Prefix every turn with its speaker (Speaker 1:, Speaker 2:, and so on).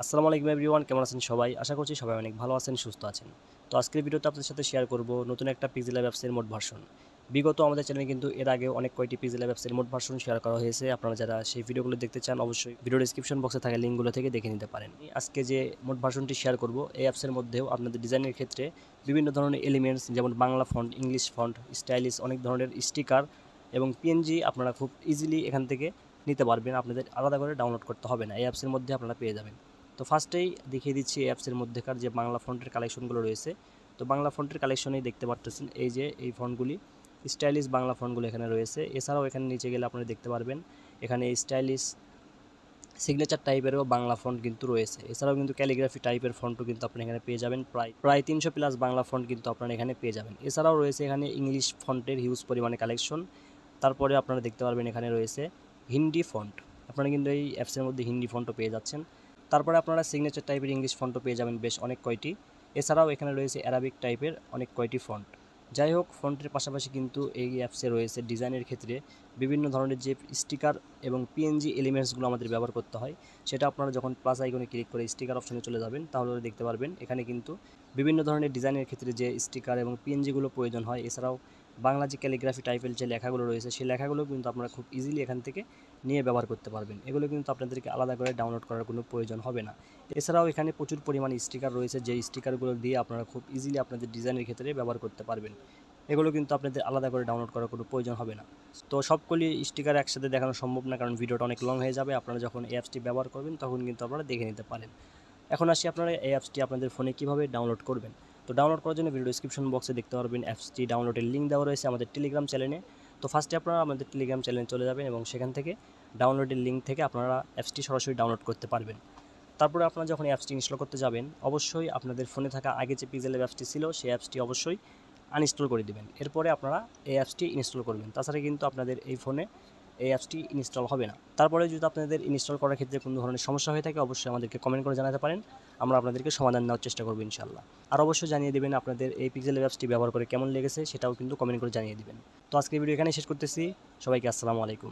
Speaker 1: আসসালামু আলাইকুম এভরিওয়ান, কেমন আছেন সবাই? আশা করছি সবাই অনেক ভালো আছেন, সুস্থ আছেন। তো আজকের ভিডিওতে আপনাদের সাথে শেয়ার করব নতুন একটা পিক্সেল অ্যাপসের মোড ভার্সন। বিগত আমাদের চ্যানেলে কিন্তু এর আগে অনেক কয়টি পিক্সেল অ্যাপসের মোড ভার্সন শেয়ার করা হয়েছে। আপনারা যারা সেই ভিডিওগুলো দেখতে চান অবশ্যই ভিডিও ডেসক্রিপশন বক্সে থাকা লিঙ্কগুলো থেকে দেখে নিতে পারেন। আজকে যে মোড ভার্সনটি শেয়ার করব এই অ্যাপসের মধ্যেও আপনাদের ডিজাইনের ক্ষেত্রে বিভিন্ন ধরনের এলিমেন্টস যেমন Bangla font, English font, stylish অনেক ধরনের স্টিকার এবং পিএনজি আপনারা খুব ইজিলি এখান থেকে নিতে পারবেন। আপনাদের আলাদা করে ডাউনলোড করতে হবে না, এই অ্যাপসের মধ্যে আপনারা পেয়ে যাবেন। তো ফার্স্টেই দেখিয়ে দিচ্ছি এই অ্যাপসের মধ্যেকার যে বাংলা ফন্টের কালেকশনগুলো রয়েছে। তো বাংলা ফন্টের কালেকশনেই দেখতে পারতেছেন এই যে এই ফন্টগুলি স্টাইলিশ বাংলা ফন্টগুলো এখানে রয়েছে। এছাড়াও এখানে নিচে গেলে আপনারা দেখতে পারবেন এখানে স্টাইলিশ সিগনেচার টাইপেরও বাংলা ফন্ট কিন্তু রয়েছে। এছাড়াও কিন্তু ক্যালিগ্রাফি টাইপের ফন্টও কিন্তু আপনি এখানে পেয়ে যাবেন। প্রায় 300 প্লাস বাংলা ফন্ট কিন্তু আপনারা এখানে পেয়ে যাবেন। এছাড়াও রয়েছে এখানে ইংলিশ ফন্টের হিউজ পরিমাণে কালেকশন। তারপরে আপনারা দেখতে পারবেন এখানে রয়েছে হিন্দি ফন্ট। আপনারা কিন্তু এই অ্যাপসের মধ্যে হিন্দি ফন্টও পেয়ে যাচ্ছেন। তারপরে আপনারা সিগনেচার টাইপের ইংলিশ ফন্টও পেয়ে যাবেন বেশ অনেক কয়টি। এছাড়াও এখানে রয়েছে অ্যারাবিক টাইপের অনেক কয়টি ফন্ট। যাই হোক, ফন্টের পাশাপাশি কিন্তু এই অ্যাপসে রয়েছে ডিজাইনের ক্ষেত্রে বিভিন্ন ধরনের যে স্টিকার এবং পিএনজি এলিমেন্টসগুলো আমাদের ব্যবহার করতে হয়, সেটা আপনারা যখন প্লাস আইকনে ক্লিক করে স্টিকার অপশনে চলে যাবেন তাহলে দেখতে পারবেন এখানে কিন্তু বিভিন্ন ধরনের ডিজাইনের ক্ষেত্রে যে স্টিকার এবং পিএনজিগুলো প্রয়োজন হয়। এছাড়াও বাংলা যে ক্যালিগ্রাফি টাইপের যে লেখাগুলো রয়েছে সেই লেখাগুলো কিন্তু আপনারা খুব ইজিলি এখান থেকে নিয়ে ব্যবহার করতে পারবেন। এগুলো কিন্তু আপনাদেরকে আলাদা করে ডাউনলোড করার কোনো প্রয়োজন হবে না। এছাড়াও এখানে প্রচুর পরিমাণে স্টিকার রয়েছে, যে স্টিকারগুলো দিয়ে আপনারা খুব ইজিলি আপনাদের ডিজাইনের ক্ষেত্রে ব্যবহার করতে পারবেন। এগুলো কিন্তু আপনাদের আলাদা করে ডাউনলোড করার কোনো প্রয়োজন হবে না। তো সবগুলি স্টিকার একসাথে দেখানো সম্ভব না, কারণ ভিডিওটা অনেক লং হয়ে যাবে। আপনারা যখন এই অ্যাপসটি ব্যবহার করবেন তখন কিন্তু আপনারা দেখে নিতে পারেন। এখন আসি আপনারা এই অ্যাপসটি আপনাদের ফোনে কীভাবে ডাউনলোড করবেন। তো ডাউনলোড করার জন্য ভিডিও ডিসক্রিপশন বক্সে দেখতে পারবেন অ্যাপসটি ডাউনলোডের লিঙ্ক দেওয়া রয়েছে আমাদের টেলিগ্রাম চ্যানেলে। তো ফার্স্টে আপনারা আমাদের টেলিগ্রাম চ্যানেলে চলে যাবেন এবং সেখান থেকে ডাউনলোডের লিঙ্ক থেকে আপনারা অ্যাপসটি সরাসরি ডাউনলোড করতে পারবেন। তারপরে আপনারা যখন এই অ্যাপসটি ইনস্টল করতে যাবেন অবশ্যই আপনাদের ফোনে থাকা আগে যে পিক্সেলের অ্যাপসটি ছিল সেই অ্যাপসটি অবশ্যই আনইনস্টল করে দিবেন। এরপরে আপনারা এই অ্যাপসটি ইনস্টল করবেন, তাছাড়া কিন্তু আপনাদের এই ফোনে এই অ্যাপসটি ইনস্টল হবে না। তারপরে যদি আপনাদের ইনস্টল করার ক্ষেত্রে কোনো ধরনের সমস্যা হয়ে থাকে অবশ্যই আমাদেরকে কমেন্ট করে জানাতে পারেন, আমরা আপনাদেরকে সমাধান নেওয়ার চেষ্টা করবো ইনশাআল্লাহ। আর অবশ্যই জানিয়ে দেবেন আপনাদের এই পিক্সেলের অ্যাপসটি ব্যবহার করে কেমন লেগেছে, সেটাও কিন্তু কমেন্ট করে জানিয়ে দেবেন। তো আজকে ভিডিও এখানেই শেষ করতেছি। সবাইকে আসসালামু আলাইকুম।